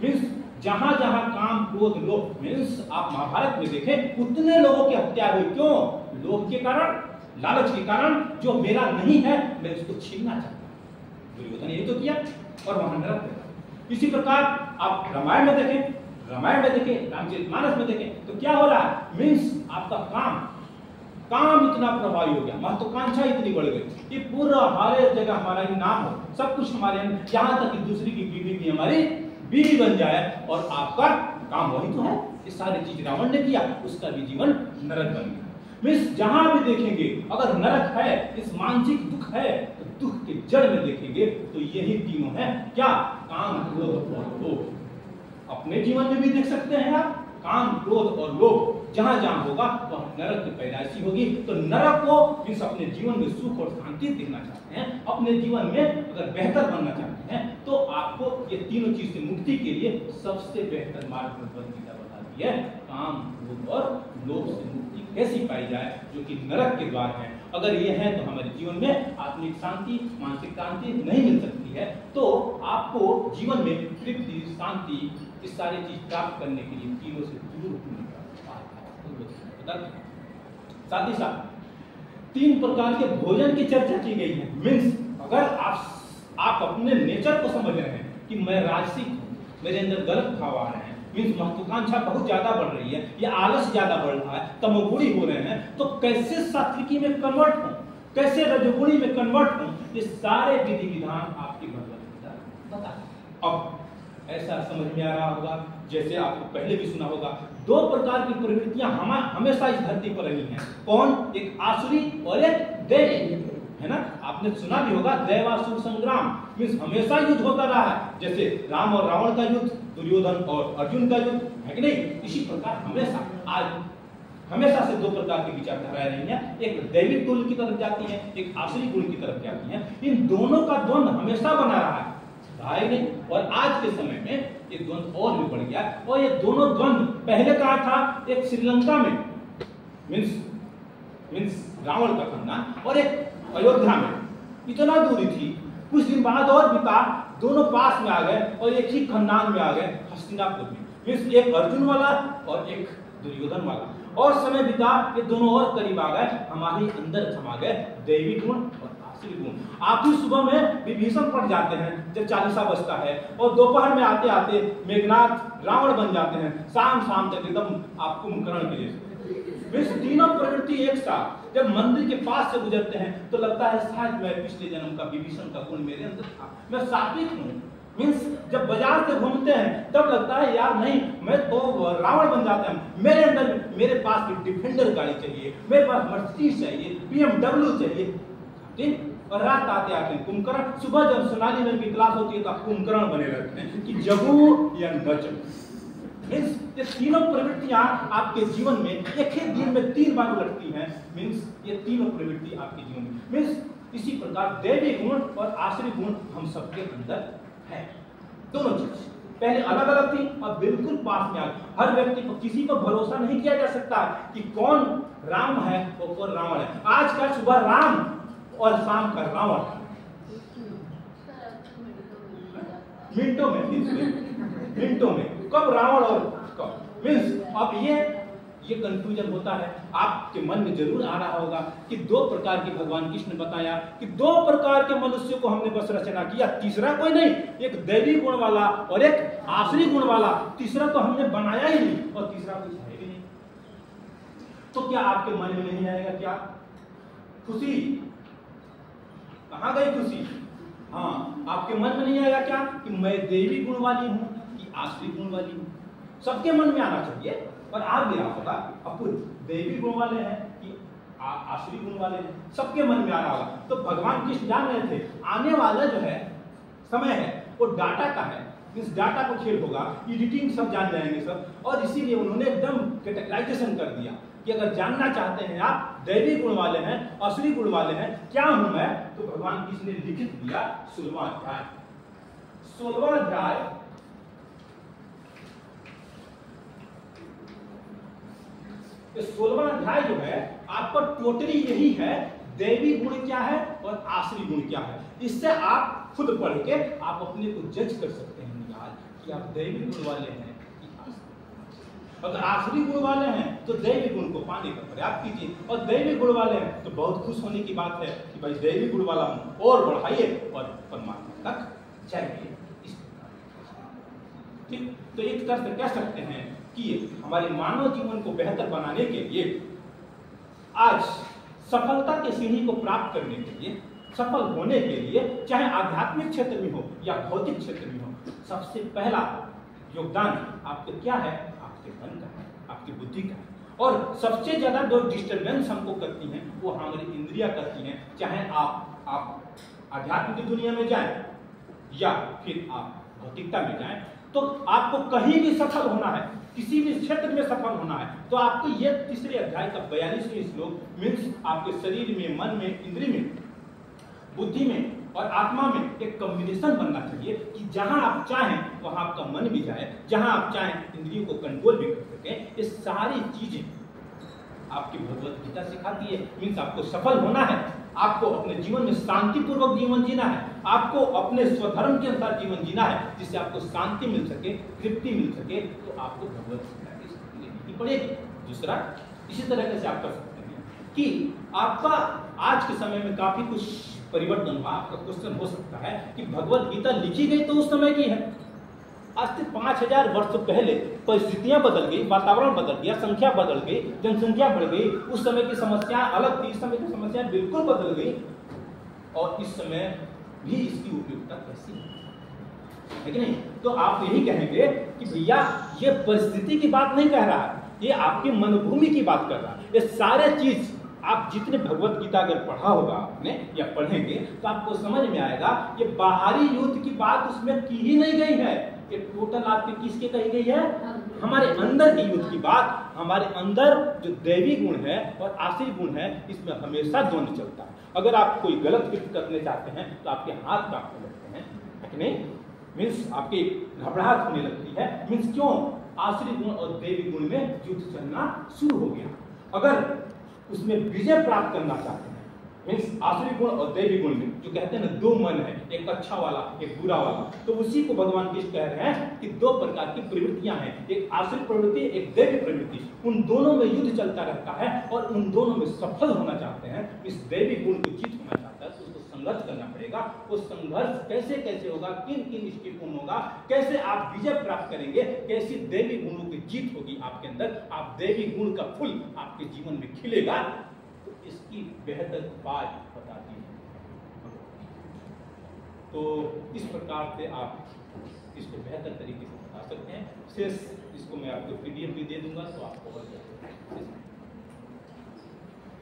Means जहां जहां काम क्रोध लोभ, मीन्स आप महाभारत में देखें उतने लोगों की हत्या हुई। क्यों? लोभ के कारण, लालच के कारण। जो मेरा नहीं है मैं उसको छीनना चाहता हूं। दुर्योधन ने यही तो किया और वहां नरक है। इसी प्रकार आप रामायण में देखें, रामचरितमानस में देखें तो क्या हो रहा है? मीन्स आपका काम इतना प्रभावी हो गया, महत्वाकांक्षा इतनी बढ़ गई कि पूरा हर जगह हमारा ही नाम हो, सब कुछ हमारे, यहां तक कि दूसरी की बीवी भी हमारी बीवी बन जाए और आपका काम वही तो है। ये सारी चीज रावण ने किया, उसका भी जीवन नरक बन गया। मीन्स जहां भी देखेंगे अगर नरक है, इस मानसिक दुख है, तो दुख के जड़ में देखेंगे तो यही तीनों है। क्या? काम, क्रोध और लोभ। अपने जीवन में भी देख सकते हैं आप, काम, क्रोध और लोभ जहां जहां होगा वह नरक की पैदाइशी होगी। तो नरक को मीन्स अपने जीवन में सुख और शांति देखना चाहते हैं, अपने जीवन में अगर बेहतर बनना चाहते हैं, तो आपको ये तीनों चीज से मुक्ति के लिए सबसे बेहतर मार्ग भगवद गीता बताती है। काम, क्रोध और लोभ से मुक्ति कैसी पाई जाए, जो कि नरक के द्वार है। अगर ये है तो हमारे जीवन में आत्मिक शांति, मानसिक शांति नहीं मिल सकती है। तो आपको जीवन में तृप्ति, शांति, इस सारी चीज प्राप्त करने के लिए तीनों से दूर होने का साथ ही साथ 3 प्रकार के भोजन की चर्चा की गई है। मीन्स अगर आप अपने नेचर को समझ रहे हैं कि मैं राजसिक हूं, मेरे अंदर गलत भाव आ रहे हैं, मीन्स महत्वाकांक्षा बहुत ज्यादा बढ़ रही है, या आलस ज्यादा बढ़ रहा है, तमोगुणी हो रहे हैं, तो कैसे सात्विकी में कन्वर्ट हूं, कैसे रजोगुणी में कन्वर्ट हूं, ये सारे विधि विधान आपकी भगवद गीता बताती। अब ऐसा समझ में आ रहा होगा, जैसे आपको पहले भी सुना होगा, 2 प्रकार की प्रवृत्तियां हमेशा इस धरती पर रही हैं। कौन? एक आसुरी और एक दैवी, है ना? आपने सुना भी होगा दैवासुर संग्राम, मीन्स हमेशा युद्ध होता रहा है। जैसे राम और रावण का युद्ध, दुर्योधन और अर्जुन का युद्ध, है कि नहीं? इसी प्रकार हमेशा से 2 प्रकार की विचारधाराएं रही हैं। एक दैविक गुण की तरफ जाती है, एक आसुरी गुण की तरफ जाती है। इन दोनों का द्वंद्व हमेशा बना रहा है नहीं। और आज के समय में ये द्वंद्व और भी बढ़ गया। और ये दोनों द्वंद्व पहले कहा था, एक श्रीलंका में मीन्स रावण का खानदान, और एक अयोध्या में, इतना दूरी थी। कुछ दिन बाद और बीता, दोनों पास में आ गए और एक ही खानदान में आ गए, हस्तिनापुर में। मीन्स एक अर्जुन वाला और एक दुर्योधन वाला। और समय बीता, ये दोनों और करीब आ गए, हमारे अंदर समा गए दैवी गुण और आसुरी गुण। आप ही सुबह में विभीषण पड़ जाते हैं जब 40 बजता है, और दोपहर में आते आते मेघनाथ रावण बन जाते हैं, शाम तक एकदम आप कुंभकर्ण के जैसे। तीनों प्रवृत्ति एक साथ जब मंदिर के पास से गुजरते हैं तो लगता है शायद मैं पिछले जन्म का विभीषण का गुण मेरे अंदर था, मैं सात्विक हूँ। मीन्स जब बाजार से घूमते हैं तब लगता है यार नहीं, मैं तो रावण बन जाता हूं, मेरे अंदर, मेरे पास भी डिफेंडर गाड़ी चाहिए, मेरे पास मर्सिडीज चाहिए, BMW चाहिए, ठीक। और रात आते आते कुंभकर्ण, सुबह जब सोनाली रंग की क्लास होती है तो आप कुंभकर्ण बने रहते हैं कि जगू या न जगू। ये तीनों प्रवृत्तियां आपके जीवन में एक ही दिन में 3 बार उलटती हैं। मीन्स ये तीनों प्रवृत्ति आपके जीवन में, मीन्स इसी प्रकार दैवी गुण और आसुरी गुण हम सबके अंदर है। दोनों चीज पहले अलग अलग थी, अब बिल्कुल पास में आ गई। हर व्यक्ति को, किसी को भरोसा नहीं किया जा सकता कि कौन राम है और कौन रावण है। आज का सुबह राम और शाम का रावण, मिनटों में कब रावण और कब। मीन्स अब ये कंफ्यूजन होता है। आपके मन में जरूर आ रहा होगा कि 2 प्रकार की भगवान कृष्ण ने बताया कि 2 प्रकार के मनुष्य को हमने बस रचना किया, तीसरा कोई नहीं। एक दैवी गुण वाला और एक आसुरी गुण वाला, तीसरा तो हमने बनाया ही नहीं, और तीसरा कुछ है भी नहीं। तो क्या आपके मन में नहीं आएगा क्या खुशी? कहां गई खुशी? हाँ, आपके मन में नहीं आएगा क्या कि मैं देवी गुण वाली हूं कि आसुरी गुण वाली हूं? सबके मन में आना चाहिए और आ भी रहा होगा। अब देवी गुण वाले हैं कि आसुरी गुण वाले हैं, सबके मन में आ रहा होगा। तो भगवान कृष्ण जान रहे थे आने वाला जो है समय है वो डाटा का है। इस डाटा को खेल होगा, एडिटिंग सब जान जाएंगे सब, और इसीलिए उन्होंने एकदम कैटेगराइजेशन कर दिया कि अगर जानना चाहते हैं आप दैवी गुण वाले हैं, आसुरी गुण वाले हैं, क्या हूं मैं, तो भगवान कृष्ण ने लिखित दिया 16वां अध्याय। 16वां अध्याय तो 16वां अध्याय जो है आपका टोटली यही है, दैवी गुण क्या है और आसुरी गुण क्या है। इससे आप खुद पढ़ के आप अपने को जज कर सकते हैं निहाल कि आप दैवी गुण वाले हैं कि आसुरी। अगर आसुरी गुण वाले हैं तो दैवी गुण को पाने का प्रयास कीजिए, और दैवी गुण वाले हैं तो बहुत खुश होने की बात है कि भाई दैवी गुण वाला हूं, और बढ़ाइए और परमात्मा तक जाइए। इस ठीक, तो एक तरह से कह सकते हैं कि हमारे मानव जीवन को बेहतर बनाने के लिए, आज सफलता के सीढ़ी को प्राप्त करने के लिए, सफल होने के लिए, चाहे आध्यात्मिक क्षेत्र में हो या भौतिक क्षेत्र में हो, सबसे पहला योगदान आपके क्या है? आपके मन का है, आपकी बुद्धि का है। और सबसे ज्यादा जो डिस्टर्बेंस हमको करती हैं वो हमारी इंद्रियां करती हैं, चाहे आप आध्यात्म की दुनिया में जाएं या फिर आप भौतिकता में जाएं, तो आपको कहीं भी सफल होना है, किसी भी क्षेत्र में सफल होना है, तो आपको ये तीसरे अध्याय का 42वें श्लोक मीन्स आपके शरीर में, मन में, इंद्रिय में, बुद्धि में और आत्मा में एक कॉम्बिनेशन बनना चाहिए कि जहां आप चाहें वहां आपका मन भी जाए, जहां आप चाहें इंद्रियों को कंट्रोल भी कर सकें। ये सारी चीजें आपकी भगवत गीता सिखाती है। मीन्स आपको सफल होना है, आपको अपने जीवन में शांतिपूर्वक जीवन जीना है, आपको अपने स्वधर्म के अनुसार जीवन जीना है, जिससे आपको शांति मिल सके, तृप्ति मिल सके, तो आपको भगवत गीता की शक्ति लेनी पड़ेगी। दूसरा, इसी तरह से आप कर सकते हैं कि आपका आज के समय में काफी कुछ परिवर्तन हुआ। आपका क्वेश्चन हो सकता है कि भगवत गीता लिखी गई तो उस समय की है, आज से 5000 वर्ष पहले परिस्थितियां बदल गई, वातावरण बदल गया, संख्या बदल गई, जनसंख्या बढ़ गई, उस समय की समस्या अलग थी, इस समय की समस्या बिल्कुल बदल गई, और इस समय भी इसकी उपयोगिता कैसी है कि नहीं? तो आप यही कहेंगे कि भैया ये परिस्थिति की बात नहीं कह रहा है, ये आपकी मनोभूमि की बात कर रहा है। ये सारे चीज आप जितने भगवत गीता अगर पढ़ा होगा आपने या पढ़ेंगे तो आपको समझ में आएगा ये बाहरी युद्ध की बात उसमें की ही नहीं गई है। ये टोटल आपके किसके कही गई है? हमारे अंदर की युद्ध की बात। हमारे अंदर जो दैवी गुण है और आसुरी गुण है, इसमें हमेशा द्वंद्व चलता है। अगर आप कोई गलत कृत्य करने चाहते हैं तो आपके हाथ कांपने लगते हैं, नहीं? मीन्स आपकी घबराहट होने लगती है। मीन्स क्यों? आसुरी गुण और दैवी गुण में युद्ध चलना शुरू हो गया। अगर उसमें विजय प्राप्त करना चाहते हैं, मीन्स आसुरी गुण और दैवी गुण में जो कहते हैं ना, दो मन है, एक अच्छा वाला एक बुरा वाला, तो उसी को भगवान कृष्ण कह रहे हैं कि दो प्रकार की प्रवृत्तियां हैं, एक आसुरी प्रवृत्ति, एक दैवी प्रवृत्ति। उन दोनों में युद्ध चलता रहता है और उन दोनों में सफल होना चाहते हैं, इस दैवी गुण को जीत होना चाहता है तो उसको संघर्ष करना पड़ेगा। वो संघर्ष कैसे कैसे होगा, किन किन स्टेपों होगा, कैसे आप विजय प्राप्त करेंगे, कैसी दैवी गुणों की जीत होगी आपके अंदर, आप दैवी गुण का फूल आपके जीवन में खिलेगा, तो इसकी बेहतर उपाय बताती है। तो इस प्रकार से आप इसको बेहतर तरीके से बता सकते हैं। शेष इसको मैं आपको PDF भी दे दूंगा, तो आपको और